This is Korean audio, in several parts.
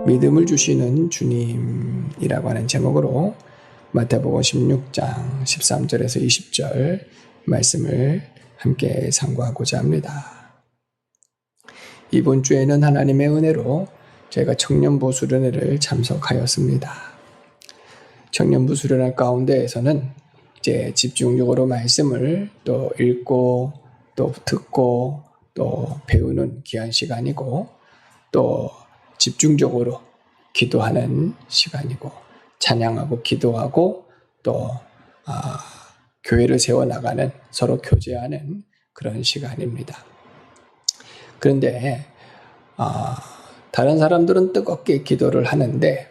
믿음을 주시는 주님이라고 하는 제목으로 마태복음 16장 13절에서 20절 말씀을 함께 상고하고자 합니다. 이번 주에는 하나님의 은혜로 저희가 청년부 수련회를 참석하였습니다. 청년부 수련회 가운데에서는 이제 집중적으로 말씀을 또 읽고 또 듣고 또 배우는 귀한 시간이고, 또 집중적으로 기도하는 시간이고, 찬양하고 기도하고 또 교회를 세워나가는, 서로 교제하는 그런 시간입니다. 그런데 다른 사람들은 뜨겁게 기도를 하는데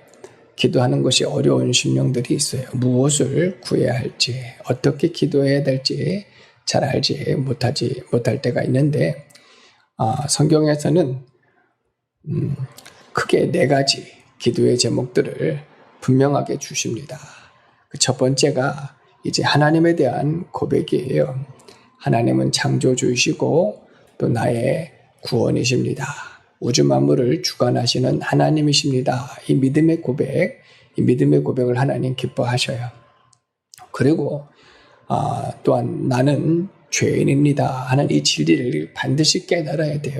기도하는 것이 어려운 심령들이 있어요. 무엇을 구해야 할지, 어떻게 기도해야 될지 잘 알지 못할 때가 있는데, 성경에서는 크게 4가지 기도의 제목들을 분명하게 주십니다. 그 첫 번째가 이제 하나님에 대한 고백이에요. 하나님은 창조주이시고 또 나의 구원이십니다. 우주 만물을 주관하시는 하나님이십니다. 이 믿음의 고백을 하나님 기뻐하셔요. 그리고 또한 나는 죄인입니다 하는 이 진리를 반드시 깨달아야 돼요.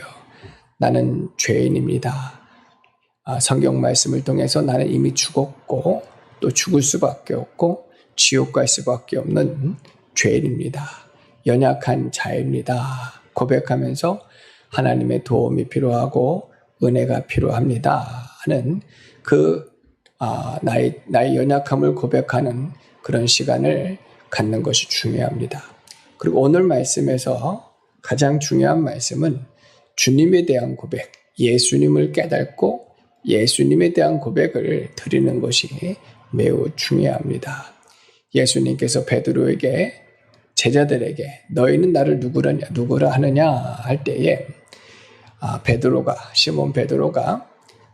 나는 죄인입니다. 성경 말씀을 통해서 나는 이미 죽었고 또 죽을 수밖에 없고 지옥 갈 수밖에 없는 죄인입니다. 연약한 자입니다. 고백하면서 하나님의 도움이 필요하고 은혜가 필요합니다 하는 나의 연약함을 고백하는 그런 시간을 갖는 것이 중요합니다. 그리고 오늘 말씀에서 가장 중요한 말씀은 주님에 대한 고백, 예수님을 깨닫고 예수님에 대한 고백을 드리는 것이 매우 중요합니다. 예수님께서 베드로에게, 제자들에게 너희는 나를 누구라 하느냐 할 때에 시몬 베드로가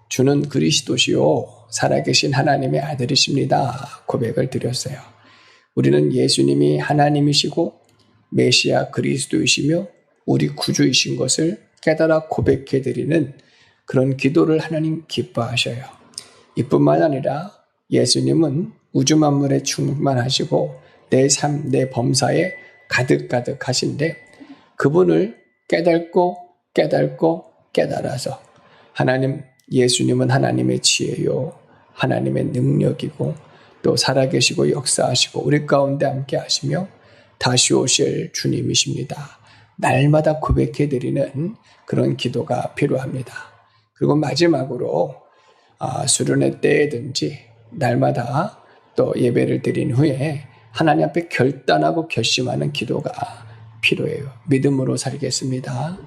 주는 그리스도시요 살아계신 하나님의 아들이십니다 고백을 드렸어요. 우리는 예수님이 하나님이시고 메시아 그리스도이시며 우리 구주이신 것을 깨달아 고백해드리는 그런 기도를 하나님 기뻐하셔요. 이뿐만 아니라 예수님은 우주 만물에 충만하시고 내 삶, 내 범사에 가득 하신데, 그분을 깨닫고 깨달아서 예수님은 하나님의 지혜요 하나님의 능력이고 또 살아계시고 역사하시고 우리 가운데 함께 하시며 다시 오실 주님이십니다. 날마다 고백해드리는 그런 기도가 필요합니다. 그리고 마지막으로 수련회 때든지 날마다 또 예배를 드린 후에 하나님 앞에 결단하고 결심하는 기도가 필요해요. 믿음으로 살겠습니다.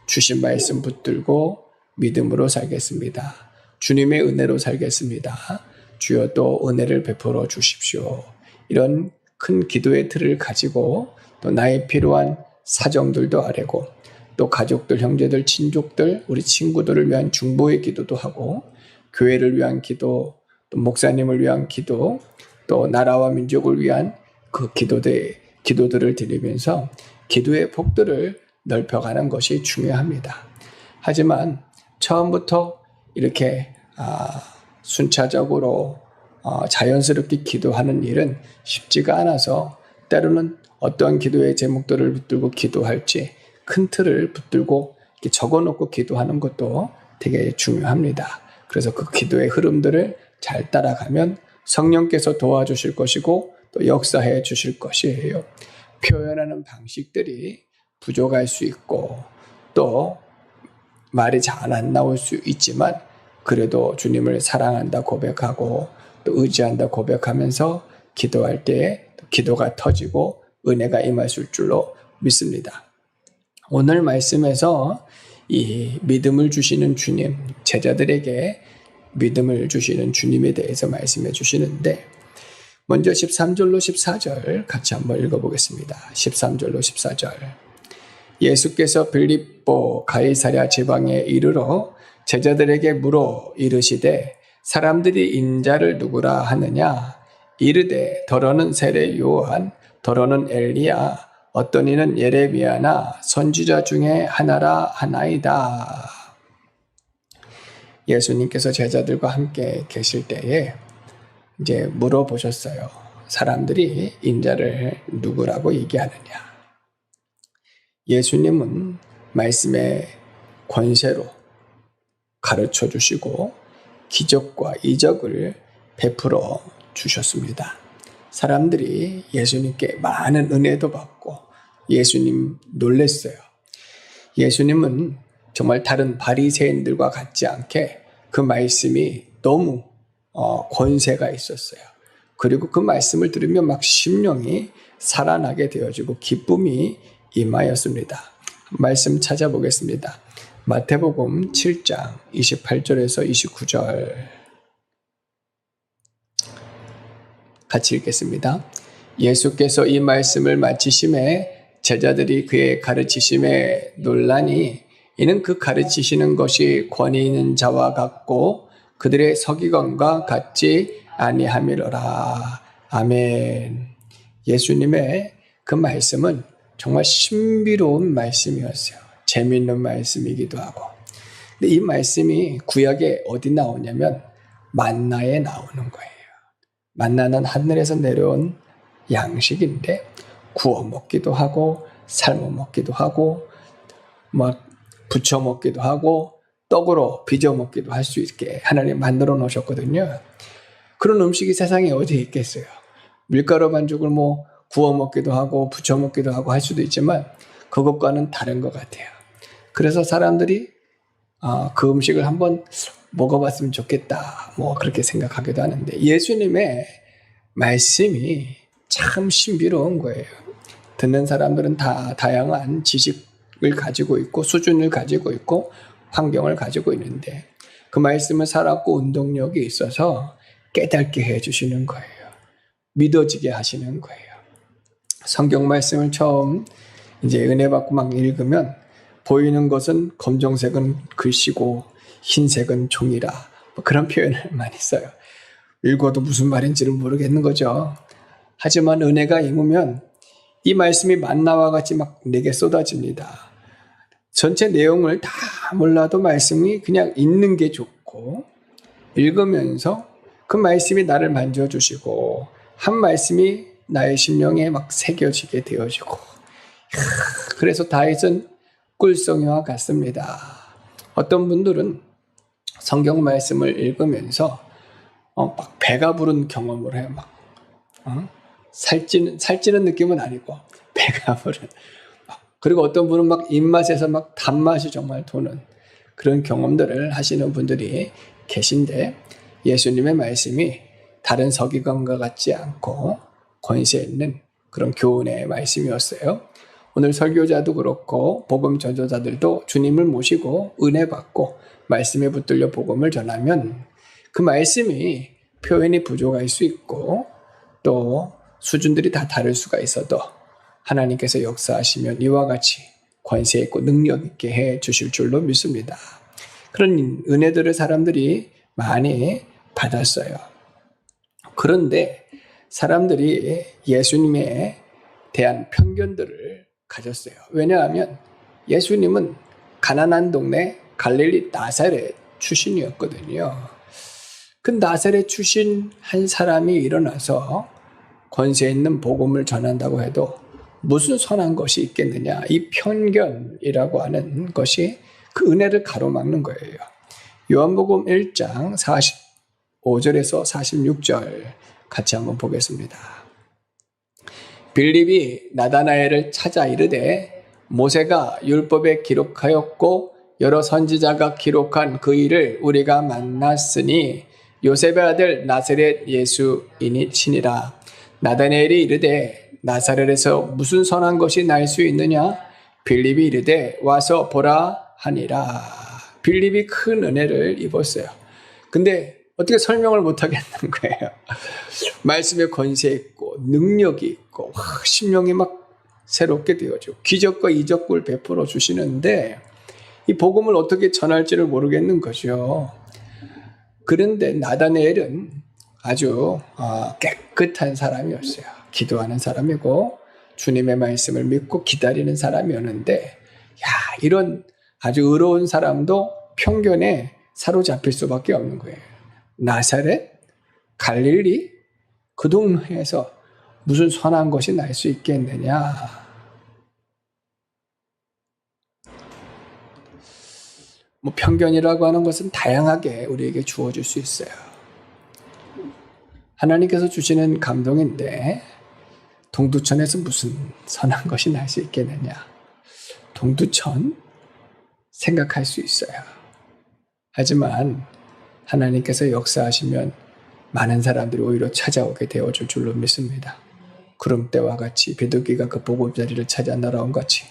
주신 말씀 붙들고 믿음으로 살겠습니다. 주님의 은혜로 살겠습니다. 주여 또 은혜를 베풀어 주십시오. 이런 큰 기도의 틀을 가지고 또 나의 필요한 사정들도 아뢰고 또 가족들, 형제들, 친족들, 우리 친구들을 위한 중보의 기도도 하고 교회를 위한 기도, 또 목사님을 위한 기도, 또 나라와 민족을 위한 그 기도들을 드리면서 기도의 폭들을 넓혀가는 것이 중요합니다. 하지만 처음부터 이렇게 순차적으로 자연스럽게 기도하는 일은 쉽지가 않아서 때로는 어떠한 기도의 제목들을 붙들고 기도할지 큰 틀을 붙들고 이렇게 적어놓고 기도하는 것도 되게 중요합니다. 그래서 그 기도의 흐름들을 잘 따라가면 성령께서 도와주실 것이고 또 역사해 주실 것이에요. 표현하는 방식들이 부족할 수 있고 또 말이 잘 안 나올 수 있지만 그래도 주님을 사랑한다 고백하고 또 의지한다 고백하면서 기도할 때에 기도가 터지고 은혜가 임하실 줄로 믿습니다. 오늘 말씀에서 이 믿음을 주시는 주님, 제자들에게 믿음을 주시는 주님에 대해서 말씀해 주시는데, 먼저 13절로 14절 같이 한번 읽어보겠습니다. 13절로 14절. 예수께서 빌립보 가이사랴 지방에 이르러 제자들에게 물어 이르시되 사람들이 인자를 누구라 하느냐? 이르되 더러는 세례 요한, 더러는 엘리야, 어떤 이는 예레미야나 선지자 중에 하나라 하나이다. 예수님께서 제자들과 함께 계실 때에 이제 물어보셨어요. 사람들이 인자를 누구라고 얘기하느냐. 예수님은 말씀의 권세로 가르쳐 주시고 기적과 이적을 베풀어 주셨습니다. 사람들이 예수님께 많은 은혜도 받고 예수님 놀랬어요. 예수님은 정말 다른 바리새인들과 같지 않게 그 말씀이 너무 권세가 있었어요. 그리고 그 말씀을 들으면 막 심령이 살아나게 되어지고 기쁨이 임하였습니다. 말씀 찾아보겠습니다. 마태복음 7장 28절에서 29절 같이 읽겠습니다. 예수께서 이 말씀을 마치심에 제자들이 그의 가르치심에 놀라니 이는 그 가르치시는 것이 권위 있는 자와 같고 그들의 서기관과 같지 아니함이로라. 아멘. 예수님의 그 말씀은 정말 신비로운 말씀이었어요. 재미있는 말씀이기도 하고. 근데 이 말씀이 구약에 어디 나오냐면 만나에 나오는 거예요. 만나는 하늘에서 내려온 양식인데 구워 먹기도 하고 삶아 먹기도 하고 막 부쳐 먹기도 하고 떡으로 빚어 먹기도 할 수 있게 하나님 만들어 놓으셨거든요. 그런 음식이 세상에 어디에 있겠어요. 밀가루 반죽을 뭐 구워 먹기도 하고 부쳐 먹기도 하고 할 수도 있지만 그것과는 다른 것 같아요. 그래서 사람들이 그 음식을 한번 먹어봤으면 좋겠다 뭐 그렇게 생각하기도 하는데 예수님의 말씀이 참 신비로운 거예요. 듣는 사람들은 다 다양한 지식을 가지고 있고 수준을 가지고 있고 환경을 가지고 있는데 그 말씀을 살았고 운동력이 있어서 깨닫게 해주시는 거예요. 믿어지게 하시는 거예요. 성경 말씀을 처음 이제 은혜 받고 막 읽으면 보이는 것은 검정색은 글씨고 흰색은 종이라 뭐 그런 표현을 많이 써요. 읽어도 무슨 말인지를 모르겠는 거죠. 하지만 은혜가 임으면 이 말씀이 만나와 같이 막 내게 쏟아집니다. 전체 내용을 다 몰라도 말씀이 그냥 읽는 게 좋고 읽으면서 그 말씀이 나를 만져주시고 한 말씀이 나의 심령에 막 새겨지게 되어지고 그래서 다윗은 꿀송이와 같습니다. 어떤 분들은 성경 말씀을 읽으면서 막 배가 부른 경험을 해요. 막 살찌는 느낌은 아니고 배가 부른. 그리고 어떤 분은 막 입맛에서 막 단맛이 정말 도는 그런 경험들을 하시는 분들이 계신데 예수님의 말씀이 다른 서기관과 같지 않고 권세 있는 그런 교훈의 말씀이었어요. 오늘 설교자도 그렇고 복음 전도자들도 주님을 모시고 은혜 받고 말씀에 붙들려 복음을 전하면 그 말씀이 표현이 부족할 수 있고 또 수준들이 다 다를 수가 있어도 하나님께서 역사하시면 이와 같이 권세 있고 능력 있게 해 주실 줄로 믿습니다. 그런 은혜들을 사람들이 많이 받았어요. 그런데 사람들이 예수님에 대한 편견들을 가졌어요. 왜냐하면 예수님은 가난한 동네 갈릴리 나사렛 출신이었거든요. 그 나사렛 출신 한 사람이 일어나서 권세 있는 복음을 전한다고 해도 무슨 선한 것이 있겠느냐. 이 편견이라고 하는 것이 그 은혜를 가로막는 거예요. 요한복음 1장 45절에서 46절 같이 한번 보겠습니다. 빌립이 나다나엘을 찾아 이르되 모세가 율법에 기록하였고 여러 선지자가 기록한 그 일을 우리가 만났으니 요셉의 아들 나사렛 예수이니라. 나다나엘이 이르되 나사렛에서 무슨 선한 것이 날 수 있느냐? 빌립이 이르되 와서 보라 하니라. 빌립이 큰 은혜를 입었어요. 근데 어떻게 설명을 못하겠는 거예요. 말씀에 권세 있고 능력이 있고 심령이 막 새롭게 되어져 기적과 이적을 베풀어 주시는데 이 복음을 어떻게 전할지를 모르겠는 거죠. 그런데 나다나엘은 아주 깨끗한 사람이었어요. 기도하는 사람이고 주님의 말씀을 믿고 기다리는 사람이었는데 이런 아주 의로운 사람도 편견에 사로잡힐 수밖에 없는 거예요. 나사렛? 갈릴리? 그 동네에서 무슨 선한 것이 날 수 있겠느냐? 편견이라고 하는 것은 다양하게 우리에게 주어질 수 있어요. 하나님께서 주시는 감동인데 동두천에서 무슨 선한 것이 날 수 있겠느냐? 동두천? 생각할 수 있어요. 하지만 하나님께서 역사하시면 많은 사람들이 오히려 찾아오게 되어줄 줄로 믿습니다. 구름대와 같이 비둘기가 그 보금자리를 찾아 날아온 같이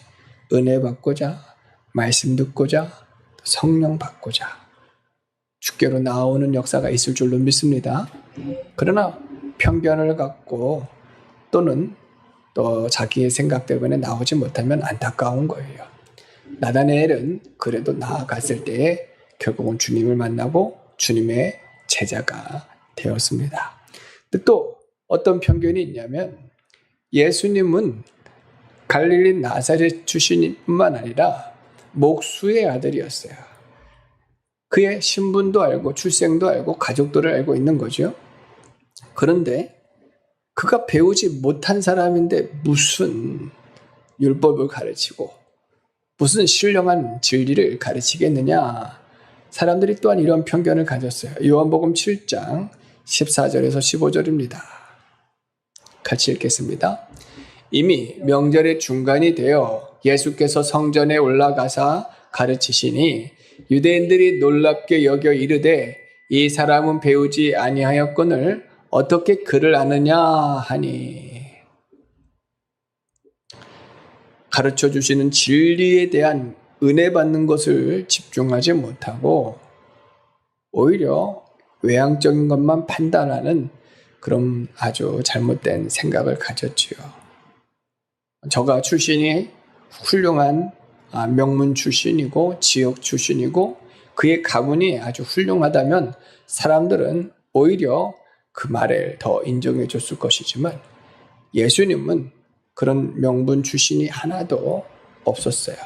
은혜 받고자, 말씀 듣고자, 성령 받고자 주께로 나오는 역사가 있을 줄로 믿습니다. 그러나 편견을 갖고 또는 또 자기의 생각 때문에 나오지 못하면 안타까운 거예요. 나다나엘은 그래도 나아갔을 때에 결국은 주님을 만나고 주님의 제자가 되었습니다. 근데 또 어떤 편견이 있냐면 예수님은 갈릴리 나사렛 출신뿐만 아니라 목수의 아들이었어요. 그의 신분도 알고 출생도 알고 가족들을 알고 있는 거죠. 그런데 그가 배우지 못한 사람인데 무슨 율법을 가르치고 무슨 신령한 진리를 가르치겠느냐. 사람들이 또한 이런 편견을 가졌어요. 요한복음 7장 14절에서 15절입니다. 같이 읽겠습니다. 이미 명절의 중간이 되어 예수께서 성전에 올라가사 가르치시니 유대인들이 놀랍게 여겨 이르되 이 사람은 배우지 아니하였거늘 어떻게 그를 아느냐 하니. 가르쳐 주시는 진리에 대한 은혜 받는 것을 집중하지 못하고 오히려 외향적인 것만 판단하는 그런 아주 잘못된 생각을 가졌지요. 저가 출신이 훌륭한 명문 출신이고 지역 출신이고 그의 가문이 아주 훌륭하다면 사람들은 오히려 그 말을 더 인정해 줬을 것이지만 예수님은 그런 명분 출신이 하나도 없었어요.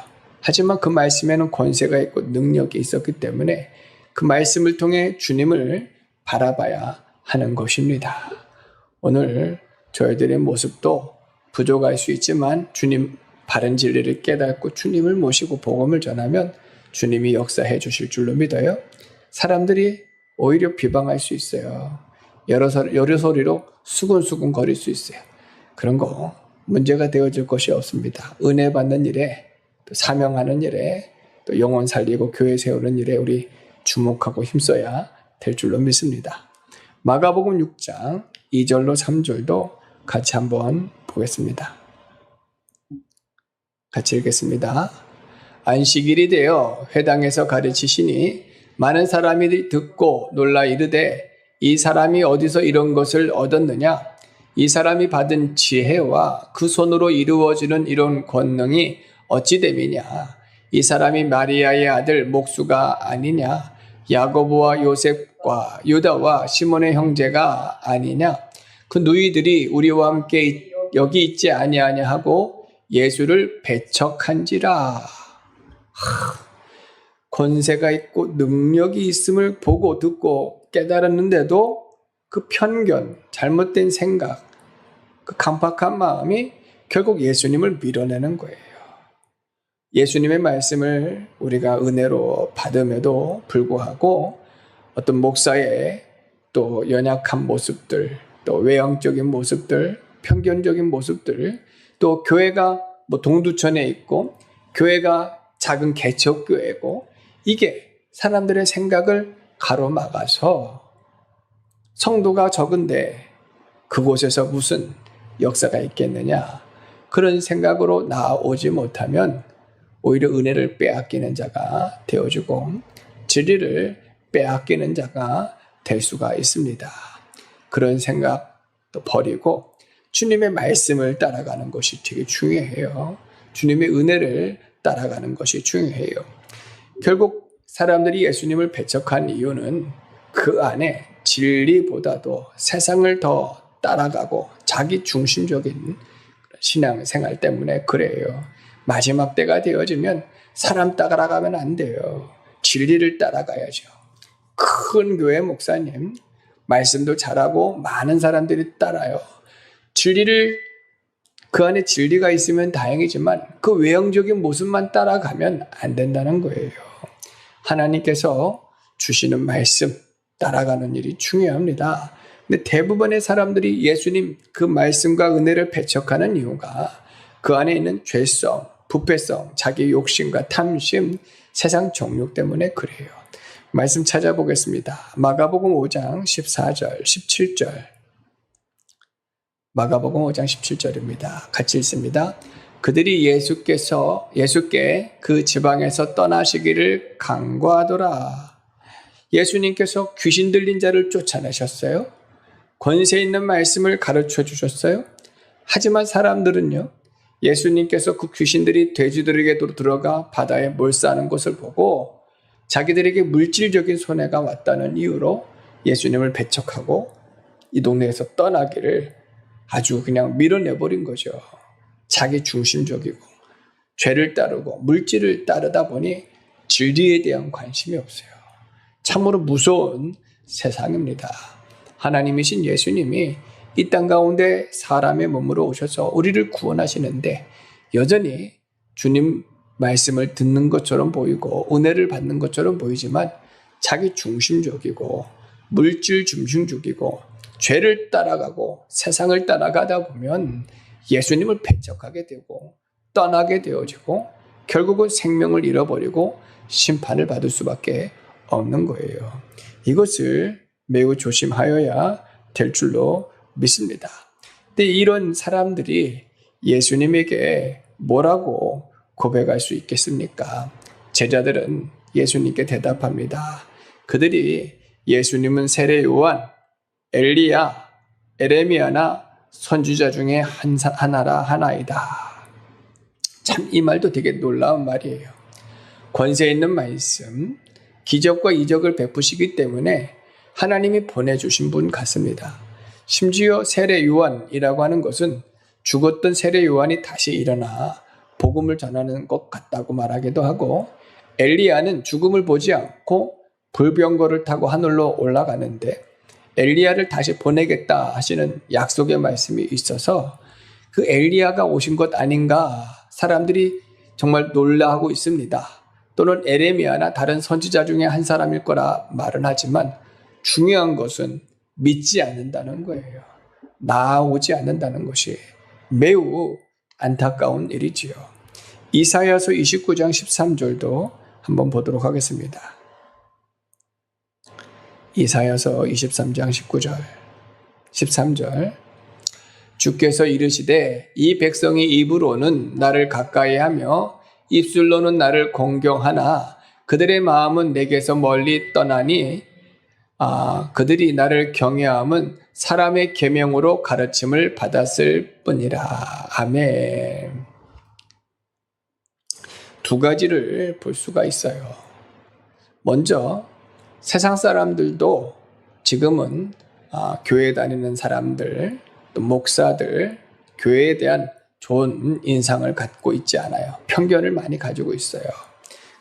하지만 그 말씀에는 권세가 있고 능력이 있었기 때문에 그 말씀을 통해 주님을 바라봐야 하는 것입니다. 오늘 저희들의 모습도 부족할 수 있지만 주님 바른 진리를 깨닫고 주님을 모시고 복음을 전하면 주님이 역사해 주실 줄로 믿어요. 사람들이 오히려 비방할 수 있어요. 여러 소리로 수근수근 거릴 수 있어요. 그런 거 문제가 되어질 것이 없습니다. 은혜 받는 일에 또 사명하는 일에 또 영혼 살리고 교회 세우는 일에 우리 주목하고 힘써야 될 줄로 믿습니다. 마가복음 6장 2절로 3절도 같이 한번 보겠습니다. 같이 읽겠습니다. 안식일이 되어 회당에서 가르치시니 많은 사람이 듣고 놀라 이르되 이 사람이 어디서 이런 것을 얻었느냐? 이 사람이 받은 지혜와 그 손으로 이루어지는 이런 권능이 어찌 됨이냐? 이 사람이 마리아의 아들 목수가 아니냐? 야고보와 요셉과 유다와 시몬의 형제가 아니냐? 그 누이들이 우리와 함께 여기 있지 아니하냐 하고 예수를 배척한지라. 권세가 있고 능력이 있음을 보고 듣고 깨달았는데도 그 편견, 잘못된 생각, 그 강팍한 마음이 결국 예수님을 밀어내는 거예요. 예수님의 말씀을 우리가 은혜로 받음에도 불구하고 어떤 목사의 또 연약한 모습들, 또 외형적인 모습들, 편견적인 모습들, 또 교회가 동두천에 있고 교회가 작은 개척교회고 이게 사람들의 생각을 가로막아서 성도가 적은데 그곳에서 무슨 역사가 있겠느냐 그런 생각으로 나오지 못하면 오히려 은혜를 빼앗기는 자가 되어주고 진리를 빼앗기는 자가 될 수가 있습니다. 그런 생각도 버리고 주님의 말씀을 따라가는 것이 되게 중요해요. 주님의 은혜를 따라가는 것이 중요해요. 결국 사람들이 예수님을 배척한 이유는 그 안에 진리보다도 세상을 더 따라가고 자기 중심적인 신앙생활 때문에 그래요. 마지막 때가 되어지면 사람 따라가면 안 돼요. 진리를 따라가야죠. 큰 교회 목사님, 말씀도 잘하고 많은 사람들이 따라요. 그 안에 진리가 있으면 다행이지만 그 외형적인 모습만 따라가면 안 된다는 거예요. 하나님께서 주시는 말씀 따라가는 일이 중요합니다. 근데 대부분의 사람들이 예수님 그 말씀과 은혜를 배척하는 이유가 그 안에 있는 죄성, 부패성, 자기 욕심과 탐심, 세상 정욕 때문에 그래요. 말씀 찾아보겠습니다. 마가복음 5장 14절, 17절. 마가복음 5장 17절입니다. 같이 읽습니다. 그들이 예수께 그 지방에서 떠나시기를 간구하더라. 예수님께서 귀신 들린 자를 쫓아내셨어요. 권세 있는 말씀을 가르쳐 주셨어요. 하지만 사람들은요, 예수님께서 그 귀신들이 돼지들에게도 들어가 바다에 몰사하는 것을 보고 자기들에게 물질적인 손해가 왔다는 이유로 예수님을 배척하고 이 동네에서 떠나기를 아주 그냥 밀어내버린 거죠. 자기 중심적이고 죄를 따르고 물질을 따르다 보니 진리에 대한 관심이 없어요. 참으로 무서운 세상입니다. 하나님이신 예수님이 이 땅 가운데 사람의 몸으로 오셔서 우리를 구원하시는데 여전히 주님 말씀을 듣는 것처럼 보이고 은혜를 받는 것처럼 보이지만 자기 중심적이고 물질 중심적이고 죄를 따라가고 세상을 따라가다 보면 예수님을 배척하게 되고 떠나게 되어지고 결국은 생명을 잃어버리고 심판을 받을 수밖에 없는 거예요. 이것을 매우 조심하여야 될 줄로 믿습니다. 근데 이런 사람들이 예수님에게 뭐라고 고백할 수 있겠습니까? 제자들은 예수님께 대답합니다. 그들이 예수님은 세례 요한, 엘리야, 에레미야나 선지자 중에 하나라 하나이다. 참 이 말도 되게 놀라운 말이에요. 권세 있는 말씀, 기적과 이적을 베푸시기 때문에 하나님이 보내주신 분 같습니다. 심지어 세례 요한이라고 하는 것은 죽었던 세례 요한이 다시 일어나 복음을 전하는 것 같다고 말하기도 하고, 엘리야는 죽음을 보지 않고 불병거를 타고 하늘로 올라가는데 엘리야를 다시 보내겠다 하시는 약속의 말씀이 있어서 그 엘리야가 오신 것 아닌가 사람들이 정말 놀라하고 있습니다. 또는 에레미야나 다른 선지자 중에 한 사람일 거라 말은 하지만 중요한 것은 믿지 않는다는 거예요. 나오지 않는다는 것이 매우 안타까운 일이지요. 이사야서 29장 13절도 한번 보도록 하겠습니다. 이사야서 23장 19절 13절 주께서 이르시되 이 백성이 입으로는 나를 가까이하며 입술로는 나를 공경하나 그들의 마음은 내게서 멀리 떠나니 그들이 나를 경외함은 사람의 계명으로 가르침을 받았을 뿐이라. 아멘. 두 가지를 볼 수가 있어요. 먼저 세상 사람들도 지금은 교회 다니는 사람들, 또 목사들, 교회에 대한 좋은 인상을 갖고 있지 않아요. 편견을 많이 가지고 있어요.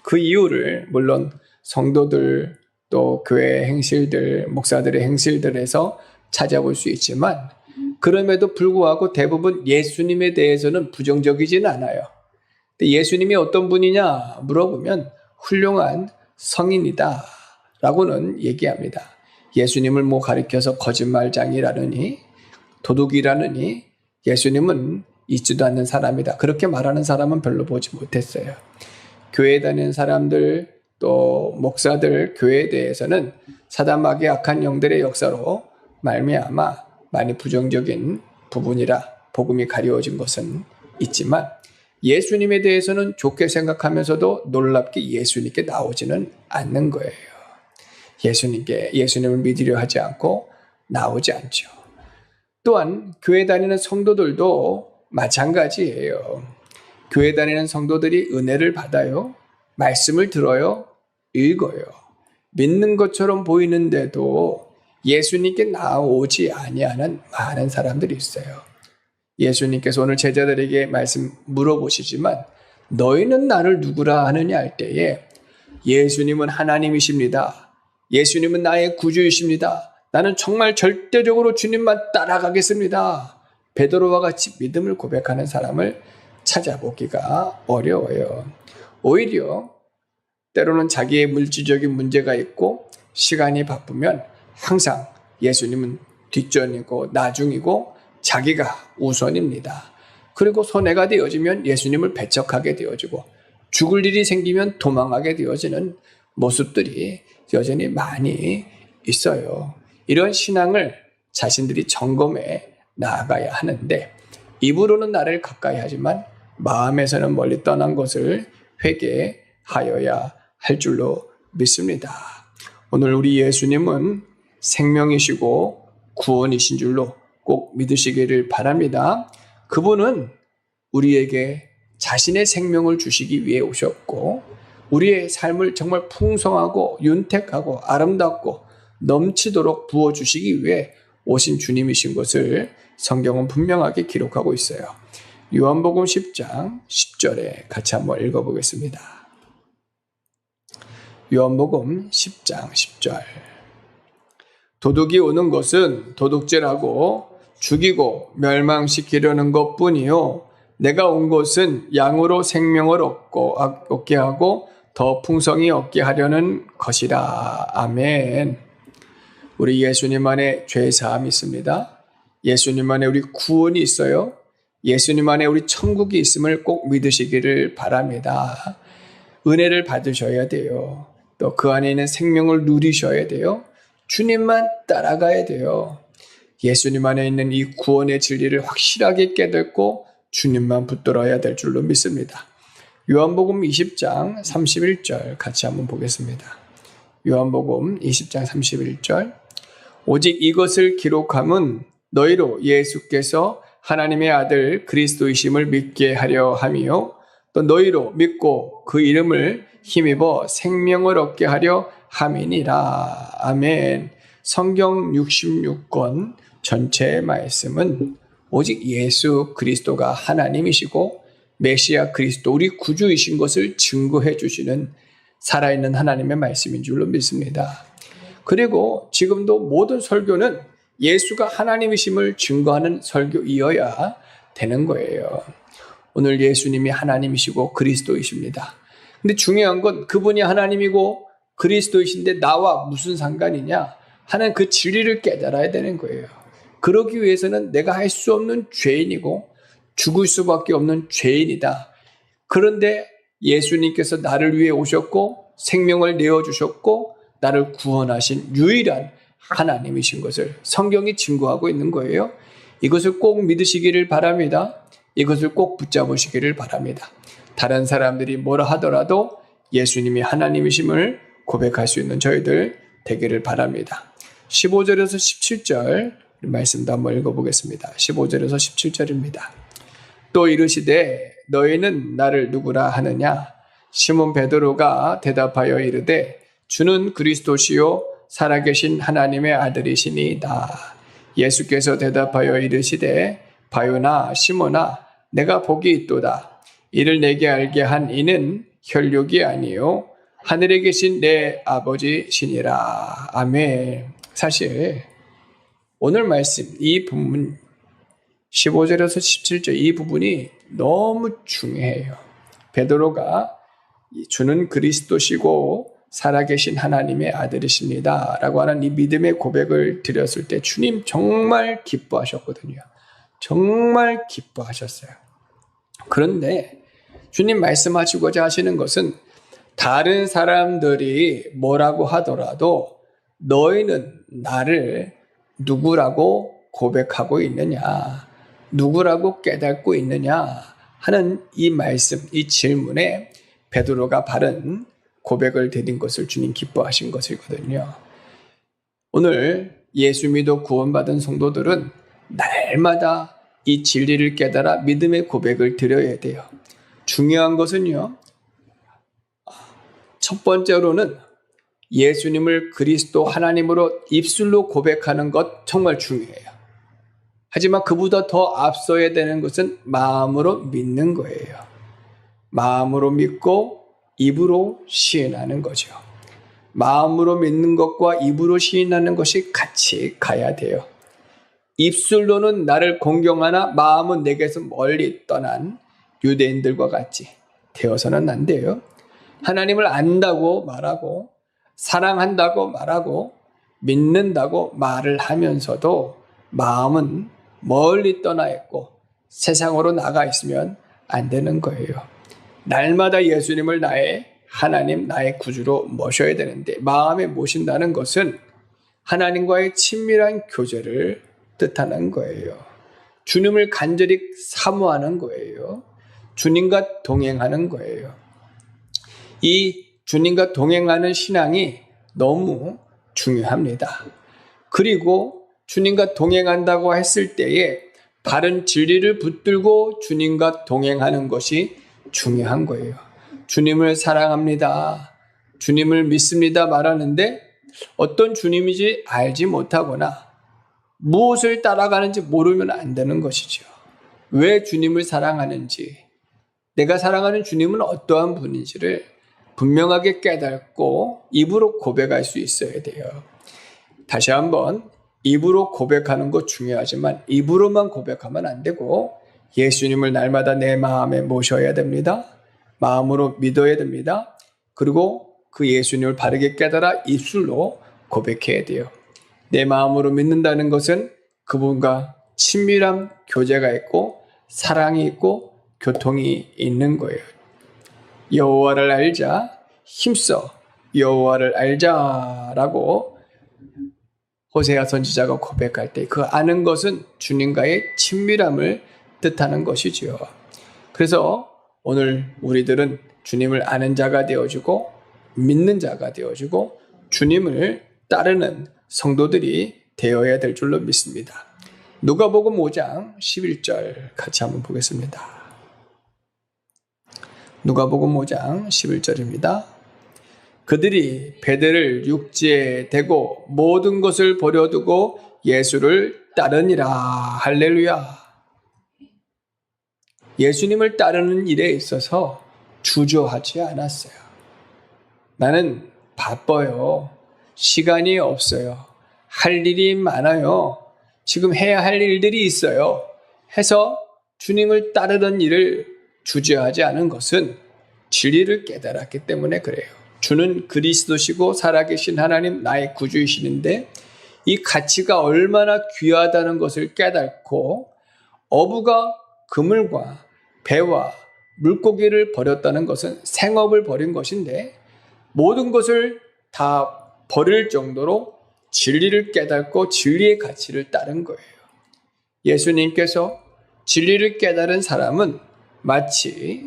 그 이유를 물론 성도들 또 교회 행실들, 목사들의 행실들에서 찾아볼 수 있지만 그럼에도 불구하고 대부분 예수님에 대해서는 부정적이지는 않아요. 근데 예수님이 어떤 분이냐 물어보면 훌륭한 성인이다 라고는 얘기합니다. 예수님을 가리켜서 거짓말장이라느니 도둑이라느니 예수님은 있지도 않는 사람이다. 그렇게 말하는 사람은 별로 보지 못했어요. 교회에 다니는 사람들 또 목사들 교회에 대해서는 사단마귀 악한 영들의 역사로 말미암아 많이 부정적인 부분이라 복음이 가려워진 것은 있지만 예수님에 대해서는 좋게 생각하면서도 놀랍게 예수님께 나오지는 않는 거예요. 예수님을 믿으려 하지 않고 나오지 않죠. 또한 교회 다니는 성도들도 마찬가지예요. 교회 다니는 성도들이 은혜를 받아요. 말씀을 들어요. 읽어요. 믿는 것처럼 보이는데도 예수님께 나오지 아니하는 많은 사람들이 있어요. 예수님께서 오늘 제자들에게 말씀 물어보시지만 너희는 나를 누구라 하느냐 할 때에 예수님은 하나님이십니다. 예수님은 나의 구주이십니다. 나는 정말 절대적으로 주님만 따라가겠습니다. 베드로와 같이 믿음을 고백하는 사람을 찾아보기가 어려워요. 오히려 때로는 자기의 물질적인 문제가 있고 시간이 바쁘면 항상 예수님은 뒷전이고 나중이고 자기가 우선입니다. 그리고 손해가 되어지면 예수님을 배척하게 되어지고 죽을 일이 생기면 도망하게 되어지는 모습들이 여전히 많이 있어요. 이런 신앙을 자신들이 점검해 나아가야 하는데 입으로는 나를 가까이 하지만 마음에서는 멀리 떠난 것을 회개하여야 할 줄로 믿습니다. 오늘 우리 예수님은 생명이시고 구원이신 줄로 꼭 믿으시기를 바랍니다. 그분은 우리에게 자신의 생명을 주시기 위해 오셨고 우리의 삶을 정말 풍성하고 윤택하고 아름답고 넘치도록 부어주시기 위해 오신 주님이신 것을 성경은 분명하게 기록하고 있어요. 요한복음 10장 10절에 같이 한번 읽어보겠습니다. 요한복음 10장 10절. 도둑이 오는 것은 도둑질하고 죽이고 멸망시키려는 것뿐이요 내가 온 것은 양으로 생명을 얻게 하고 더 풍성히 얻게 하려는 것이라. 아멘. 우리 예수님 안에 죄사함이 있습니다. 예수님 안에 우리 구원이 있어요. 예수님 안에 우리 천국이 있음을 꼭 믿으시기를 바랍니다. 은혜를 받으셔야 돼요. 또 그 안에 있는 생명을 누리셔야 돼요. 주님만 따라가야 돼요. 예수님 안에 있는 이 구원의 진리를 확실하게 깨닫고 주님만 붙들어야 될 줄로 믿습니다. 요한복음 20장 31절 같이 한번 보겠습니다. 요한복음 20장 31절. 오직 이것을 기록함은 너희로 예수께서 하나님의 아들 그리스도이심을 믿게 하려 함이요 또 너희로 믿고 그 이름을 힘입어 생명을 얻게 하려 함이니라. 아멘. 성경 66권 전체의 말씀은 오직 예수 그리스도가 하나님이시고 메시아 그리스도 우리 구주이신 것을 증거해 주시는 살아있는 하나님의 말씀인 줄로 믿습니다. 그리고 지금도 모든 설교는 예수가 하나님이심을 증거하는 설교이어야 되는 거예요. 오늘 예수님이 하나님이시고 그리스도이십니다. 근데 중요한 건 그분이 하나님이고 그리스도이신데 나와 무슨 상관이냐 하는 그 진리를 깨달아야 되는 거예요. 그러기 위해서는 내가 할 수 없는 죄인이고 죽을 수밖에 없는 죄인이다. 그런데 예수님께서 나를 위해 오셨고 생명을 내어주셨고 나를 구원하신 유일한 하나님이신 것을 성경이 증거하고 있는 거예요. 이것을 꼭 믿으시기를 바랍니다. 이것을 꼭 붙잡으시기를 바랍니다. 다른 사람들이 뭐라 하더라도 예수님이 하나님이심을 고백할 수 있는 저희들 되기를 바랍니다. 15절에서 17절 말씀도 한번 읽어보겠습니다. 15절에서 17절입니다. 또 이르시되 너희는 나를 누구라 하느냐? 시몬 베드로가 대답하여 이르되 주는 그리스도시요 살아계신 하나님의 아들이시니이다. 예수께서 대답하여 이르시되 바요나 시몬아 내가 복이 있도다. 이를 내게 알게 한 이는 혈육이 아니요 하늘에 계신 내 아버지시니라. 아멘. 사실 오늘 말씀 이 부분 15절에서 17절 이 부분이 너무 중요해요. 베드로가 주는 그리스도시고 살아계신 하나님의 아들이십니다 라고 하는 이 믿음의 고백을 드렸을 때 주님 정말 기뻐하셨거든요. 정말 기뻐하셨어요. 그런데 주님 말씀하시고자 하시는 것은 다른 사람들이 뭐라고 하더라도 너희는 나를 누구라고 고백하고 있느냐, 누구라고 깨닫고 있느냐 하는 이 말씀, 이 질문에 베드로가 바른 고백을 드린 것을 주님 기뻐하신 것이거든요. 오늘 예수 믿어 구원받은 성도들은 날마다 이 진리를 깨달아 믿음의 고백을 드려야 돼요. 중요한 것은요, 첫 번째로는 예수님을 그리스도 하나님으로 입술로 고백하는 것 정말 중요해요. 하지만 그보다 더 앞서야 되는 것은 마음으로 믿는 거예요. 마음으로 믿고 입으로 시인하는 거죠. 마음으로 믿는 것과 입으로 시인하는 것이 같이 가야 돼요. 입술로는 나를 공경하나 마음은 내게서 멀리 떠난 유대인들과 같이 되어서는 안 돼요. 하나님을 안다고 말하고 사랑한다고 말하고 믿는다고 말을 하면서도 마음은 멀리 떠나 있고 세상으로 나가 있으면 안 되는 거예요. 날마다 예수님을 나의 하나님, 나의 구주로 모셔야 되는데, 마음에 모신다는 것은 하나님과의 친밀한 교제를 뜻하는 거예요. 주님을 간절히 사모하는 거예요. 주님과 동행하는 거예요. 이 주님과 동행하는 신앙이 너무 중요합니다. 그리고 주님과 동행한다고 했을 때에 바른 진리를 붙들고 주님과 동행하는 것이 중요한 거예요. 주님을 사랑합니다, 주님을 믿습니다 말하는데 어떤 주님인지 알지 못하거나 무엇을 따라가는지 모르면 안 되는 것이죠. 왜 주님을 사랑하는지, 내가 사랑하는 주님은 어떠한 분인지를 분명하게 깨닫고 입으로 고백할 수 있어야 돼요. 다시 한번, 입으로 고백하는 것 중요하지만 입으로만 고백하면 안 되고 예수님을 날마다 내 마음에 모셔야 됩니다. 마음으로 믿어야 됩니다. 그리고 그 예수님을 바르게 깨달아 입술로 고백해야 돼요. 내 마음으로 믿는다는 것은 그분과 친밀한 교제가 있고 사랑이 있고 교통이 있는 거예요. 여호와를 알자, 힘써 여호와를 알자라고 호세아 선지자가 고백할 때 그 아는 것은 주님과의 친밀함을 뜻하는 것이지요. 그래서 오늘 우리들은 주님을 아는 자가 되어주고 믿는 자가 되어주고 주님을 따르는 성도들이 되어야 될 줄로 믿습니다. 누가복음 5장 11절 같이 한번 보겠습니다. 누가복음 5장 11절입니다. 그들이 배들을 육지에 대고 모든 것을 버려두고 예수를 따르니라. 할렐루야. 예수님을 따르는 일에 있어서 주저하지 않았어요. 나는 바빠요. 시간이 없어요. 할 일이 많아요. 지금 해야 할 일들이 있어요. 해서 주님을 따르는 일을 주저하지 않은 것은 진리를 깨달았기 때문에 그래요. 주는 그리스도시고 살아계신 하나님, 나의 구주이시는데 이 가치가 얼마나 귀하다는 것을 깨닫고 어부가 그물과 배와 물고기를 버렸다는 것은 생업을 버린 것인데 모든 것을 다 버릴 정도로 진리를 깨닫고 진리의 가치를 따른 거예요. 예수님께서 진리를 깨달은 사람은 마치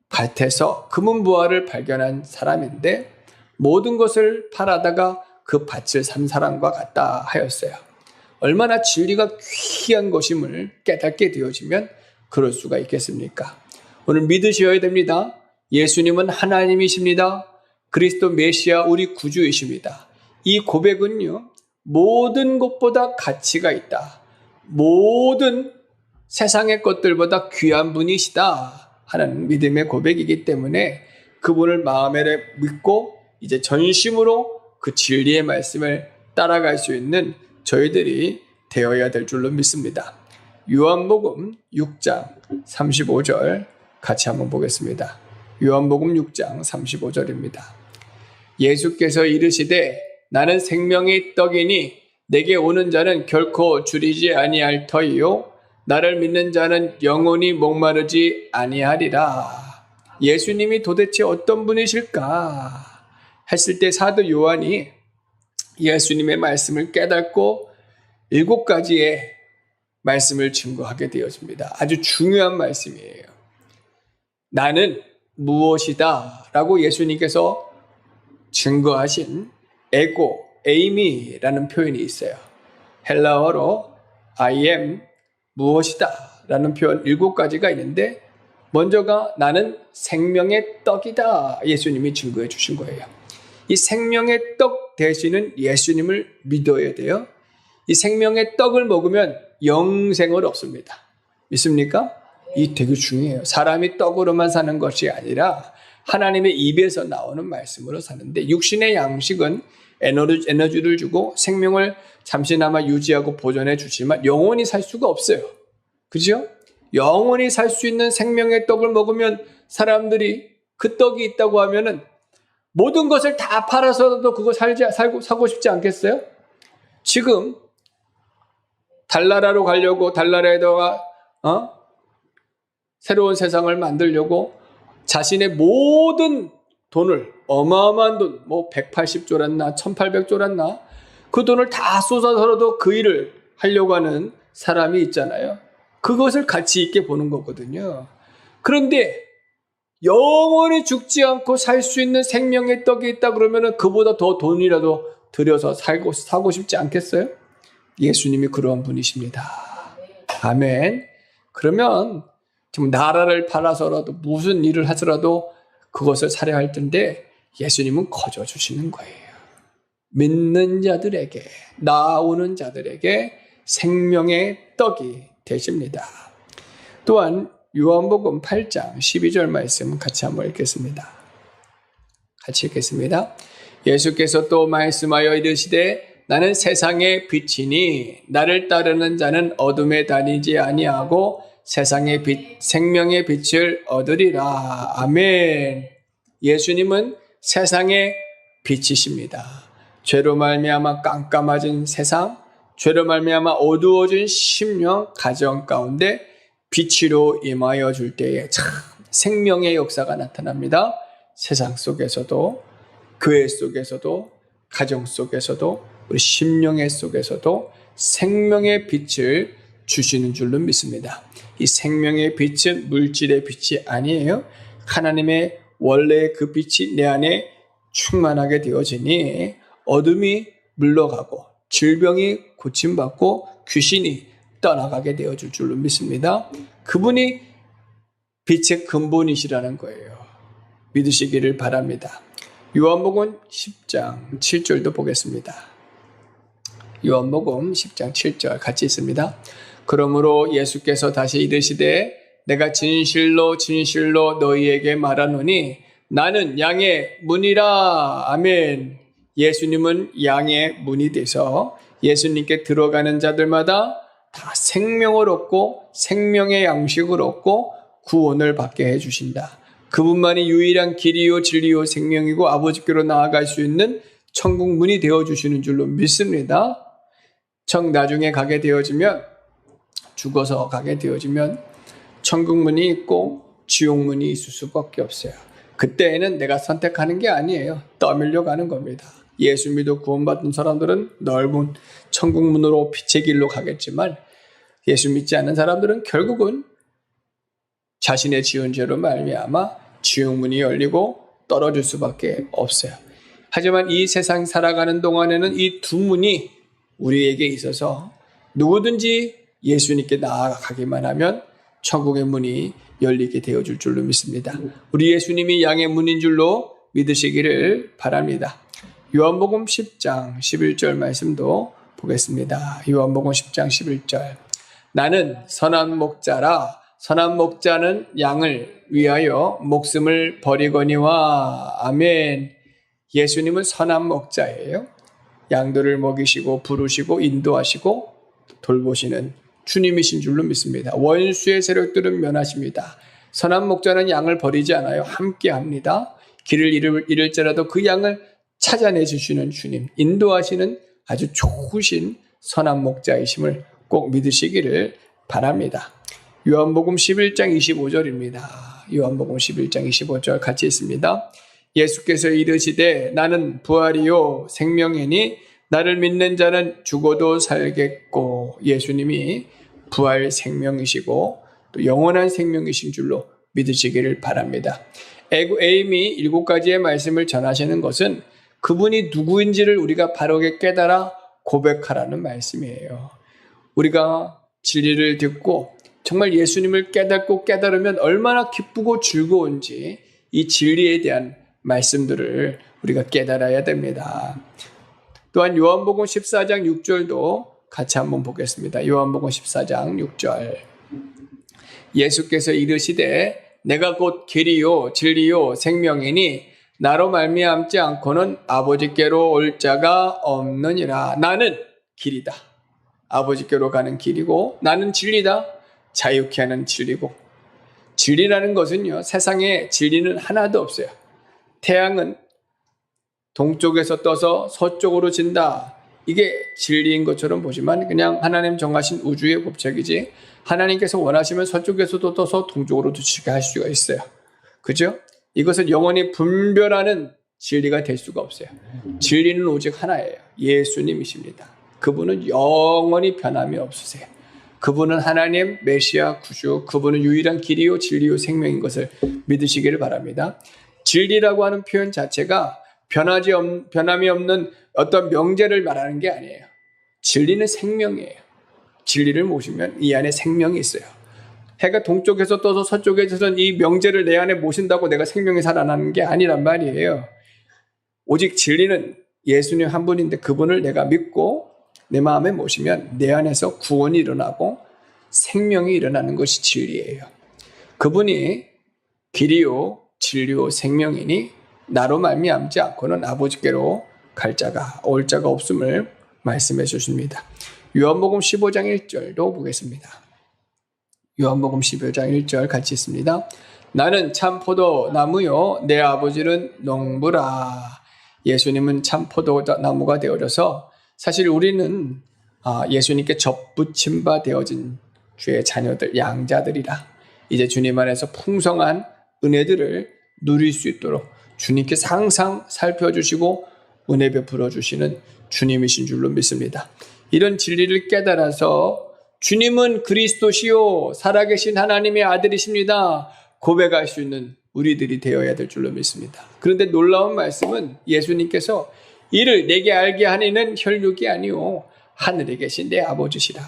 밭에서 금은보화를 발견한 사람인데 모든 것을 팔아다가 그 밭을 산 사람과 같다 하였어요. 얼마나 진리가 귀한 것임을 깨닫게 되어지면 그럴 수가 있겠습니까? 오늘 믿으셔야 됩니다. 예수님은 하나님이십니다. 그리스도 메시아 우리 구주이십니다. 이 고백은요, 모든 것보다 가치가 있다. 모든 세상의 것들보다 귀한 분이시다 하는 믿음의 고백이기 때문에 그분을 마음에 믿고 이제 전심으로 그 진리의 말씀을 따라갈 수 있는 저희들이 되어야 될 줄로 믿습니다. 요한복음 6장 35절 같이 한번 보겠습니다. 요한복음 6장 35절입니다. 예수께서 이르시되 나는 생명의 떡이니 내게 오는 자는 결코 줄이지 아니할 터이요 나를 믿는 자는 영원히 목마르지 아니하리라. 예수님이 도대체 어떤 분이실까 했을 때 사도 요한이 예수님의 말씀을 깨닫고 7가지의 말씀을 증거하게 되어집니다. 아주 중요한 말씀이에요. 나는 무엇이다 라고 예수님께서 증거하신 에고, 에이미라는 표현이 있어요. 헬라어로 I am 무엇이다 라는 표현 7가지가 있는데 먼저가 나는 생명의 떡이다 예수님이 증거해 주신 거예요. 이 생명의 떡 대신은 예수님을 믿어야 돼요. 이 생명의 떡을 먹으면 영생을 얻습니다. 믿습니까? 이 되게 중요해요. 사람이 떡으로만 사는 것이 아니라 하나님의 입에서 나오는 말씀으로 사는데, 육신의 양식은 에너지를 주고 생명을 잠시나마 유지하고 보존해 주지만 영원히 살 수가 없어요. 그죠? 영원히 살 수 있는 생명의 떡을 먹으면 사람들이 그 떡이 있다고 하면은 모든 것을 다 팔아서도 그거 사고 싶지 않겠어요? 지금 달나라로 가려고, 달나라에다가 새로운 세상을 만들려고 자신의 모든 돈을, 어마어마한 돈, 180조랬나 1800조랬나 그 돈을 다 쏟아서라도 그 일을 하려고 하는 사람이 있잖아요. 그것을 가치 있게 보는 거거든요. 그런데 영원히 죽지 않고 살 수 있는 생명의 떡이 있다 그러면은 그보다 더 돈이라도 들여서 사고 싶지 않겠어요? 예수님이 그러한 분이십니다. 아멘. 그러면 지금 나라를 팔아서라도 무슨 일을 하더라도 그것을 사려 할 텐데 예수님은 거저 주시는 거예요. 믿는 자들에게, 나오는 자들에게 생명의 떡이 되십니다. 또한 요한복음 8장 12절 말씀 같이 한번 읽겠습니다. 같이 읽겠습니다. 예수께서 또 말씀하여 이르시되 나는 세상의 빛이니 나를 따르는 자는 어둠에 다니지 아니하고 세상의 빛, 생명의 빛을 얻으리라. 아멘. 예수님은 세상의 빛이십니다. 죄로 말미암아 깜깜해진 세상, 죄로 말미암아 어두워진 심령, 가정 가운데 빛으로 임하여 줄 때에 참 생명의 역사가 나타납니다. 세상 속에서도, 교회 속에서도, 가정 속에서도, 우리 심령의 속에서도 생명의 빛을 주시는 줄로 믿습니다. 이 생명의 빛은 물질의 빛이 아니에요. 하나님의 원래의 그 빛이 내 안에 충만하게 되어지니 어둠이 물러가고 질병이 고침받고 귀신이 떠나가게 되어줄 줄로 믿습니다. 그분이 빛의 근본이시라는 거예요. 믿으시기를 바랍니다. 요한복음 10장 7절도 보겠습니다. 요한복음 10장 7절 같이 있습니다. 그러므로 예수께서 다시 이르시되 내가 진실로 진실로 너희에게 말하노니 나는 양의 문이라. 아멘. 예수님은 양의 문이 돼서 예수님께 들어가는 자들마다 다 생명을 얻고 생명의 양식을 얻고 구원을 받게 해주신다. 그분만이 유일한 길이요 진리요 생명이고 아버지께로 나아갈 수 있는 천국 문이 되어주시는 줄로 믿습니다. 나중에 가게 되어지면, 죽어서 가게 되어지면 천국 문이 있고 지옥 문이 있을 수밖에 없어요. 그때에는 내가 선택하는 게 아니에요. 떠밀려 가는 겁니다. 예수 믿어 구원받은 사람들은 넓은 천국 문으로 빛의 길로 가겠지만 예수 믿지 않는 사람들은 결국은 자신의 지은 죄로 말미암아 지옥 문이 열리고 떨어질 수밖에 없어요. 하지만 이 세상 살아가는 동안에는 이 두 문이 우리에게 있어서 누구든지 예수님께 나아가기만 하면 천국의 문이 열리게 되어줄 줄로 믿습니다. 우리 예수님이 양의 문인 줄로 믿으시기를 바랍니다. 요한복음 10장 11절 말씀도 보겠습니다. 요한복음 10장 11절. 나는 선한 목자라. 선한 목자는 양을 위하여 목숨을 버리거니와. 아멘. 예수님은 선한 목자예요. 양들을 먹이시고 부르시고 인도하시고 돌보시는 주님이신 줄로 믿습니다. 원수의 세력들은 면하십니다. 선한 목자는 양을 버리지 않아요. 함께 합니다. 길을 잃을지라도 그 양을 찾아내 주시는 주님, 인도하시는 아주 좋으신 선한 목자이심을 꼭 믿으시기를 바랍니다. 요한복음 11장 25절입니다. 요한복음 11장 25절 같이 있습니다. 예수께서 이르시되 나는 부활이요 생명이니 나를 믿는 자는 죽어도 살겠고. 예수님이 부활 생명이시고 또 영원한 생명이신 줄로 믿으시기를 바랍니다. 에임이 7가지의 말씀을 전하시는 것은 그분이 누구인지를 우리가 바르게 깨달아 고백하라는 말씀이에요. 우리가 진리를 듣고 정말 예수님을 깨닫고 깨달으면 얼마나 기쁘고 즐거운지 이 진리에 대한 말씀들을 우리가 깨달아야 됩니다. 또한 요한복음 14장 6절도 같이 한번 보겠습니다. 요한복음 14장 6절. 예수께서 이르시되 내가 곧 길이요 진리요 생명이니 나로 말미암지 않고는 아버지께로 올 자가 없느니라. 나는 길이다. 아버지께로 가는 길이고 나는 진리다. 자유케 하는 진리고. 진리라는 것은요, 세상에 진리는 하나도 없어요. 태양은 동쪽에서 떠서 서쪽으로 진다. 이게 진리인 것처럼 보지만 그냥 하나님 정하신 우주의 법칙이지, 하나님께서 원하시면 서쪽에서도 떠서 동쪽으로도 지게 할 수가 있어요. 그죠? 이것을 영원히 분별하는 진리가 될 수가 없어요. 진리는 오직 하나예요. 예수님이십니다. 그분은 영원히 변함이 없으세요. 그분은 하나님 메시아 구주, 그분은 유일한 길이요 진리요 생명인 것을 믿으시기를 바랍니다. 진리라고 하는 표현 자체가 변함이 없는 어떤 명제를 말하는 게 아니에요. 진리는 생명이에요. 진리를 모시면 이 안에 생명이 있어요. 해가 동쪽에서 떠서 서쪽에서는 이 명제를 내 안에 모신다고 내가 생명이 살아나는 게 아니란 말이에요. 오직 진리는 예수님 한 분인데 그분을 내가 믿고 내 마음에 모시면 내 안에서 구원이 일어나고 생명이 일어나는 것이 진리예요. 그분이 길이요 진리요 생명이니 나로 말미암지 않고는 아버지께로 올 자가 없음을 말씀해 주십니다. 요한복음 15장 1절도 보겠습니다. 요한복음 15장 1절 같이 있습니다. 나는 참 포도나무요 내 아버지는 농부라. 예수님은 참 포도나무가 되어져서 사실 우리는 예수님께 접붙임 바 되어진 주의 자녀들, 양자들이라. 이제 주님 안에서 풍성한 은혜들을 누릴 수 있도록 주님께서 항상 살펴주시고 은혜 베풀어 주시는 주님이신 줄로 믿습니다. 이런 진리를 깨달아서 주님은 그리스도시요 살아계신 하나님의 아들이십니다 고백할 수 있는 우리들이 되어야 될 줄로 믿습니다. 그런데 놀라운 말씀은 예수님께서 이를 내게 알게 하니는 혈육이 아니오 하늘에 계신 내 아버지시라.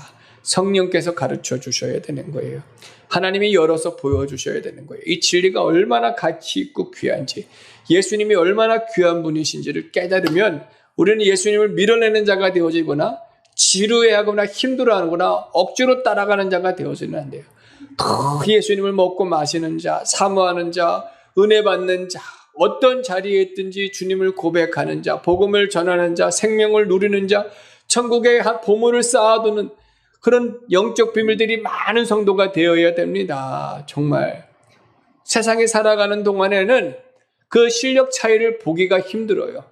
성령께서 가르쳐 주셔야 되는 거예요. 하나님이 열어서 보여주셔야 되는 거예요. 이 진리가 얼마나 가치 있고 귀한지, 예수님이 얼마나 귀한 분이신지를 깨달으면 우리는 예수님을 밀어내는 자가 되어지거나 지루해하거나 힘들어하거나 억지로 따라가는 자가 되어지는 안 돼요. 예수님을 먹고 마시는 자, 사모하는 자, 은혜 받는 자, 어떤 자리에 있든지 주님을 고백하는 자, 복음을 전하는 자, 생명을 누리는 자, 천국의 보물을 쌓아두는 그런 영적 비밀들이 많은 성도가 되어야 됩니다. 정말 세상에 살아가는 동안에는 그 실력 차이를 보기가 힘들어요.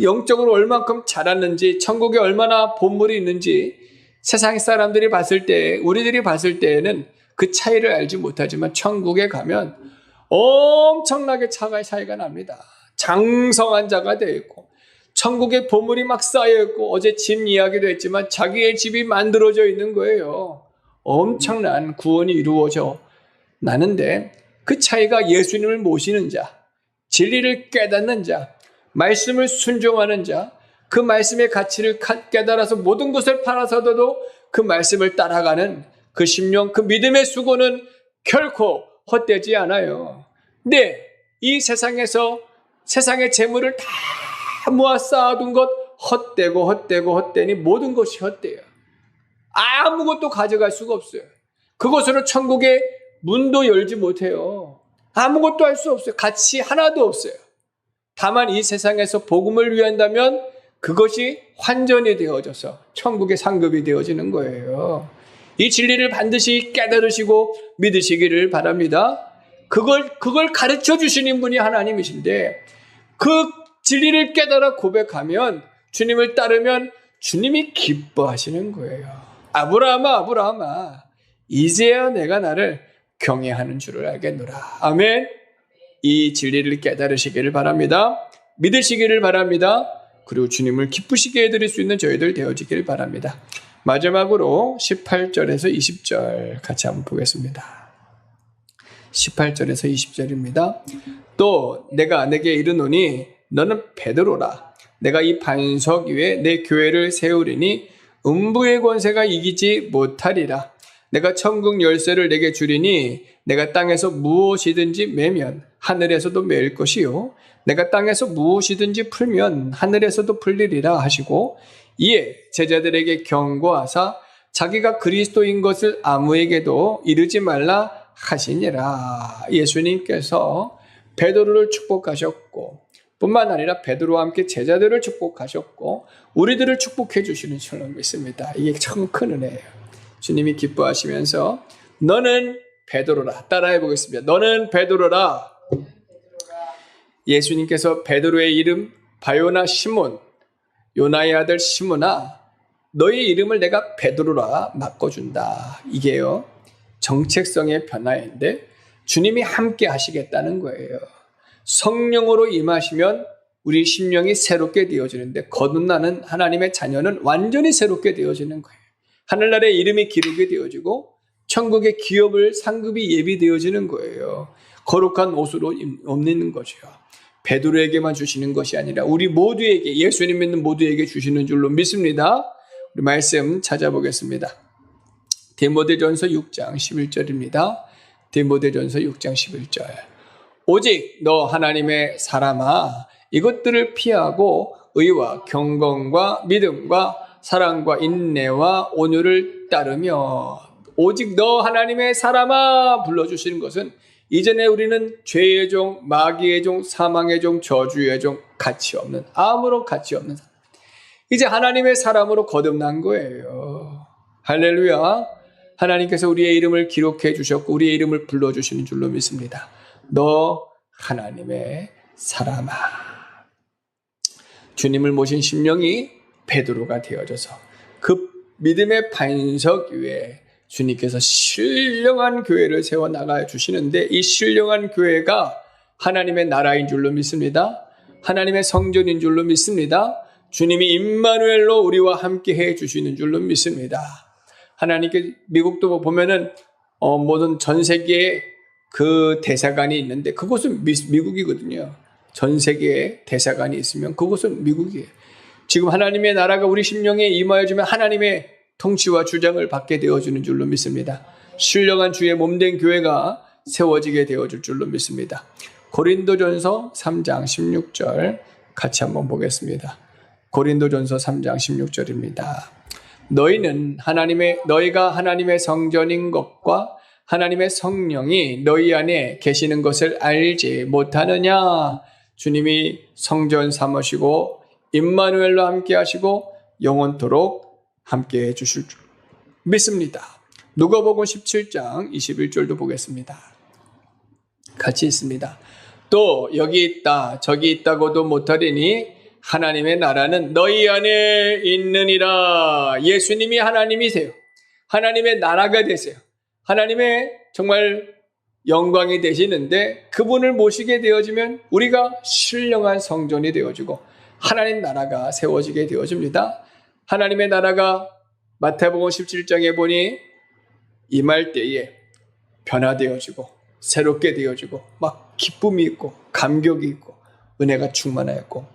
영적으로 얼만큼 자랐는지, 천국에 얼마나 보물이 있는지 세상 사람들이 봤을 때, 우리들이 봤을 때에는 그 차이를 알지 못하지만 천국에 가면 엄청나게 차이가 납니다. 장성한 자가 되어 있고 천국에 보물이 막 쌓여 있고, 어제 집 이야기도 했지만 자기의 집이 만들어져 있는 거예요. 엄청난 구원이 이루어져 나는데 그 차이가 예수님을 모시는 자, 진리를 깨닫는 자, 말씀을 순종하는 자, 그 말씀의 가치를 깨달아서 모든 것을 팔아서도 그 말씀을 따라가는 그 심령, 그 믿음의 수고는 결코 헛되지 않아요. 근데 이 세상에서 세상의 재물을 다 모아 쌓아둔 것 헛되니 모든 것이 헛돼요. 아무것도 가져갈 수가 없어요. 그것으로 천국의 문도 열지 못해요. 아무것도 할 수 없어요. 가치 하나도 없어요. 다만 이 세상에서 복음을 위한다면 그것이 환전이 되어져서 천국의 상급이 되어지는 거예요. 이 진리를 반드시 깨달으시고 믿으시기를 바랍니다. 그걸 가르쳐 주시는 분이 하나님이신데, 그 진리를 깨달아 고백하면, 주님을 따르면 주님이 기뻐하시는 거예요. 아브라함아, 이제야 내가 나를 경외하는 줄을 알겠노라. 아멘. 이 진리를 깨달으시기를 바랍니다. 믿으시기를 바랍니다. 그리고 주님을 기쁘시게 해드릴 수 있는 저희들 되어지기를 바랍니다. 마지막으로 18절에서 20절 같이 한번 보겠습니다. 18절에서 20절입니다. 또 내가 내게 이르노니 너는 베드로라. 내가 이 반석 위에 내 교회를 세우리니 음부의 권세가 이기지 못하리라. 내가 천국 열쇠를 내게 주리니 내가 땅에서 무엇이든지 매면 하늘에서도 매일 것이요 내가 땅에서 무엇이든지 풀면 하늘에서도 풀리리라 하시고, 이에 제자들에게 경고하사 자기가 그리스도인 것을 아무에게도 이르지 말라 하시니라. 예수님께서 베드로를 축복하셨고 뿐만 아니라 베드로와 함께 제자들을 축복하셨고 우리들을 축복해 주시는 줄로 믿습니다. 이게 참 큰 은혜예요. 주님이 기뻐하시면서 너는 베드로라. 따라해 보겠습니다. 너는 베드로라. 예수님께서 베드로의 이름 바요나 시몬, 요나의 아들 시몬아, 너의 이름을 내가 베드로라 바꿔준다. 이게요, 정체성의 변화인데 주님이 함께 하시겠다는 거예요. 성령으로 임하시면 우리 심령이 새롭게 되어지는데 거듭나는 하나님의 자녀는 완전히 새롭게 되어지는 거예요. 하늘나라의 이름이 기록이 되어지고 천국의 기업을 상급이 예비되어지는 거예요. 거룩한 옷으로 입는 거죠. 베드로에게만 주시는 것이 아니라 우리 모두에게, 예수님 믿는 모두에게 주시는 줄로 믿습니다. 우리 말씀 찾아보겠습니다. 디모데전서 6장 11절입니다. 디모데전서 6장 11절. 오직 너 하나님의 사람아, 이것들을 피하고 의와 경건과 믿음과 사랑과 인내와 온유를 따르며. 오직 너 하나님의 사람아 불러주시는 것은 이전에 우리는 죄의 종, 마귀의 종, 사망의 종, 저주의 종, 가치 없는, 아무런 가치 없는 사람. 이제 하나님의 사람으로 거듭난 거예요. 할렐루야. 하나님께서 우리의 이름을 기록해 주셨고 우리의 이름을 불러주시는 줄로 믿습니다. 너 하나님의 사람아. 주님을 모신 심령이 베드로가 되어져서 그 믿음의 반석 위에 주님께서 신령한 교회를 세워나가 주시는데 이 신령한 교회가 하나님의 나라인 줄로 믿습니다. 하나님의 성전인 줄로 믿습니다. 주님이 임마누엘로 우리와 함께 해 주시는 줄로 믿습니다. 하나님께 미국도 보면은 모든 전 세계에 그 대사관이 있는데 그곳은 미국이거든요. 전 세계에 대사관이 있으면 그곳은 미국이에요. 지금 하나님의 나라가 우리 심령에 임하여지면 하나님의 통치와 주장을 받게 되어주는 줄로 믿습니다. 신령한 주의 몸된 교회가 세워지게 되어줄 줄로 믿습니다. 고린도전서 3장 16절 같이 한번 보겠습니다. 고린도전서 3장 16절입니다. 너희가 하나님의 성전인 것과 하나님의 성령이 너희 안에 계시는 것을 알지 못하느냐. 주님이 성전 삼으시고 임마누엘로 함께 하시고 영원토록 함께 해주실 줄 믿습니다. 누가복음 17장 21절도 보겠습니다. 같이 있습니다. 또 여기 있다 저기 있다고도 못하리니 하나님의 나라는 너희 안에 있느니라. 예수님이 하나님이세요. 하나님의 나라가 되세요. 하나님의 정말 영광이 되시는데 그분을 모시게 되어지면 우리가 신령한 성전이 되어지고 하나님 나라가 세워지게 되어집니다. 하나님의 나라가 마태복음 17장에 보니 임할 때에 변화되어지고 새롭게 되어지고 막 기쁨이 있고 감격이 있고 은혜가 충만하였고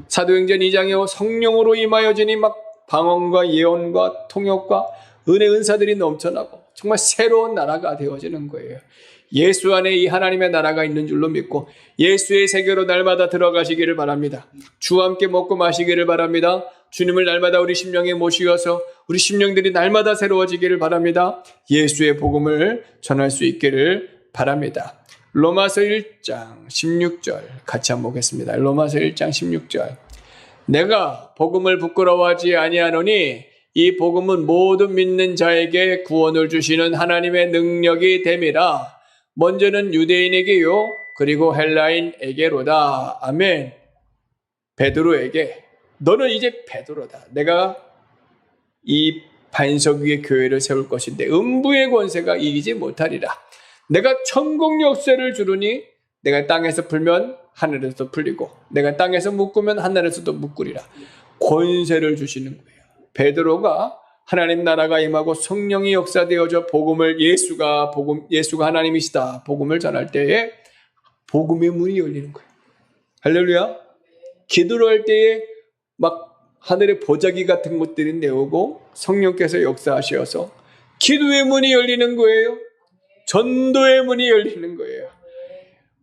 사도행전 2장에 성령으로 임하여지니 막 방언과 예언과 통역과 은혜 은사들이 넘쳐나고 정말 새로운 나라가 되어지는 거예요. 예수 안에 이 하나님의 나라가 있는 줄로 믿고 예수의 세계로 날마다 들어가시기를 바랍니다. 주와 함께 먹고 마시기를 바랍니다. 주님을 날마다 우리 심령에 모시어서 우리 심령들이 날마다 새로워지기를 바랍니다. 예수의 복음을 전할 수 있기를 바랍니다. 로마서 1장 16절 같이 한번 보겠습니다. 로마서 1장 16절. 내가 복음을 부끄러워하지 아니하노니 이 복음은 모든 믿는 자에게 구원을 주시는 하나님의 능력이 됨이라. 먼저는 유대인에게요 그리고 헬라인에게로다. 아멘. 베드로에게 너는 이제 베드로다. 내가 이 반석 위에 교회를 세울 것인데 음부의 권세가 이기지 못하리라. 내가 천국 역사를 주르니 내가 땅에서 풀면 하늘에서 풀리고 내가 땅에서 묶으면 하늘에서도 묶으리라. 권세를 주시는 거예요. 베드로가 하나님 나라가 임하고 성령이 역사되어져 복음을 예수가 하나님이시다 복음을 전할 때에 복음의 문이 열리는 거예요. 할렐루야. 기도를 할 때에 막 하늘의 보자기 같은 것들이 내오고 성령께서 역사하셔서 기도의 문이 열리는 거예요. 전도의 문이 열리는 거예요.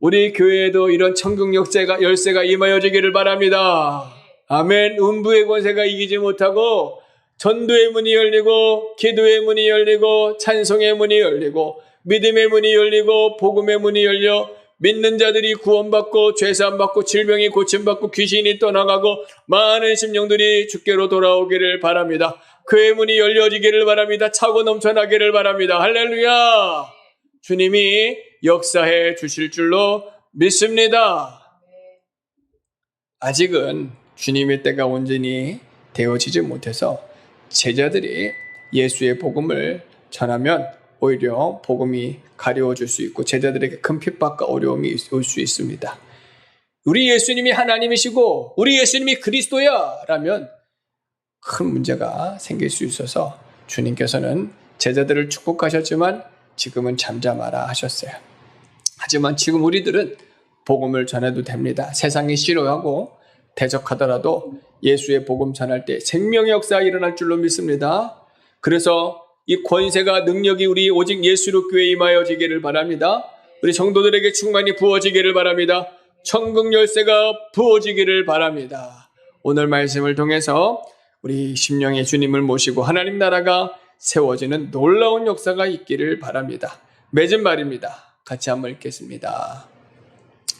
우리 교회에도 이런 천국 열쇠가 임하여지기를 바랍니다. 아멘. 음부의 권세가 이기지 못하고 전도의 문이 열리고 기도의 문이 열리고 찬송의 문이 열리고 믿음의 문이 열리고 복음의 문이 열려 믿는 자들이 구원받고 죄사함받고 질병이 고침받고 귀신이 떠나가고 많은 심령들이 주께로 돌아오기를 바랍니다. 그의 문이 열려지기를 바랍니다. 차고 넘쳐나기를 바랍니다. 할렐루야! 주님이 역사해 주실 줄로 믿습니다. 아직은 주님의 때가 온전히 되어지지 못해서 제자들이 예수의 복음을 전하면 오히려 복음이 가려워질 수 있고 제자들에게 큰 핍박과 어려움이 올 수 있습니다. 우리 예수님이 하나님이시고 우리 예수님이 그리스도야 라면 큰 문제가 생길 수 있어서 주님께서는 제자들을 축복하셨지만 지금은 잠잠하라 하셨어요. 하지만 지금 우리들은 복음을 전해도 됩니다. 세상이 싫어하고 대적하더라도 예수의 복음 전할 때 생명의 역사가 일어날 줄로 믿습니다. 그래서 이 권세가 능력이 우리 오직 예수로 교회에 임하여지기를 바랍니다. 우리 성도들에게 충만히 부어지기를 바랍니다. 천국 열쇠가 부어지기를 바랍니다. 오늘 말씀을 통해서 우리 심령의 주님을 모시고 하나님 나라가 세워지는 놀라운 역사가 있기를 바랍니다. 맺은 말입니다. 같이 한번 읽겠습니다.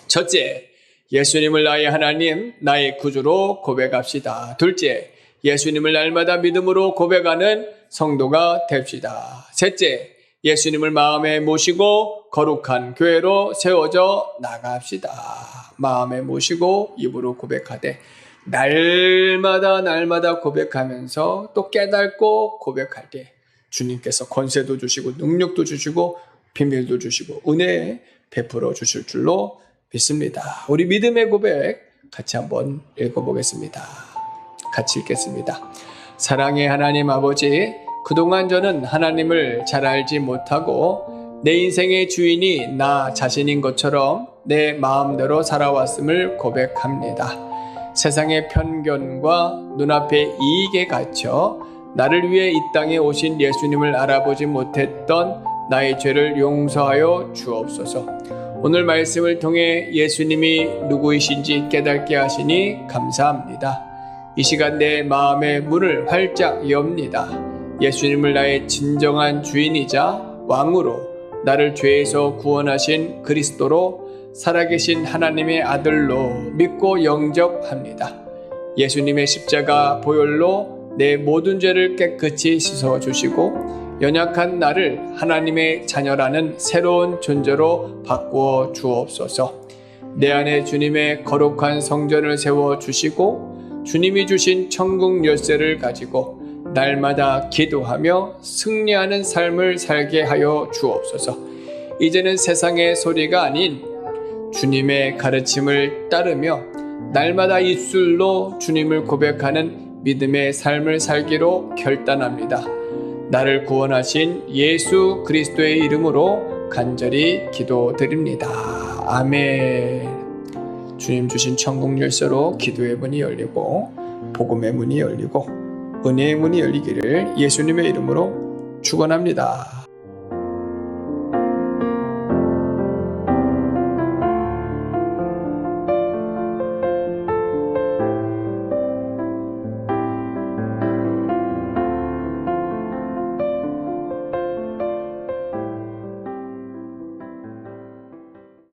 첫째, 예수님을 나의 하나님, 나의 구주로 고백합시다. 둘째, 예수님을 날마다 믿음으로 고백하는 성도가 됩시다. 셋째, 예수님을 마음에 모시고 거룩한 교회로 세워져 나갑시다. 마음에 모시고 입으로 고백하되 날마다 고백하면서 또 깨닫고 고백할 때 주님께서 권세도 주시고 능력도 주시고 비밀도 주시고 은혜 베풀어 주실 줄로 믿습니다. 우리 믿음의 고백 같이 한번 읽어보겠습니다. 같이 읽겠습니다. 사랑의 하나님 아버지, 그동안 저는 하나님을 잘 알지 못하고 내 인생의 주인이 나 자신인 것처럼 내 마음대로 살아왔음을 고백합니다. 세상의 편견과 눈앞의 이익에 갇혀 나를 위해 이 땅에 오신 예수님을 알아보지 못했던 나의 죄를 용서하여 주옵소서. 오늘 말씀을 통해 예수님이 누구이신지 깨닫게 하시니 감사합니다. 이 시간 내 마음의 문을 활짝 엽니다. 예수님을 나의 진정한 주인이자 왕으로 나를 죄에서 구원하신 그리스도로 살아계신 하나님의 아들로 믿고 영접합니다. 예수님의 십자가 보혈로 내 모든 죄를 깨끗이 씻어주시고 연약한 나를 하나님의 자녀라는 새로운 존재로 바꾸어 주옵소서. 내 안에 주님의 거룩한 성전을 세워주시고 주님이 주신 천국 열쇠를 가지고 날마다 기도하며 승리하는 삶을 살게 하여 주옵소서. 이제는 세상의 소리가 아닌 주님의 가르침을 따르며 날마다 입술로 주님을 고백하는 믿음의 삶을 살기로 결단합니다. 나를 구원하신 예수 그리스도의 이름으로 간절히 기도드립니다. 아멘. 주님 주신 천국 열쇠로 기도의 문이 열리고 복음의 문이 열리고 은혜의 문이 열리기를 예수님의 이름으로 축원합니다.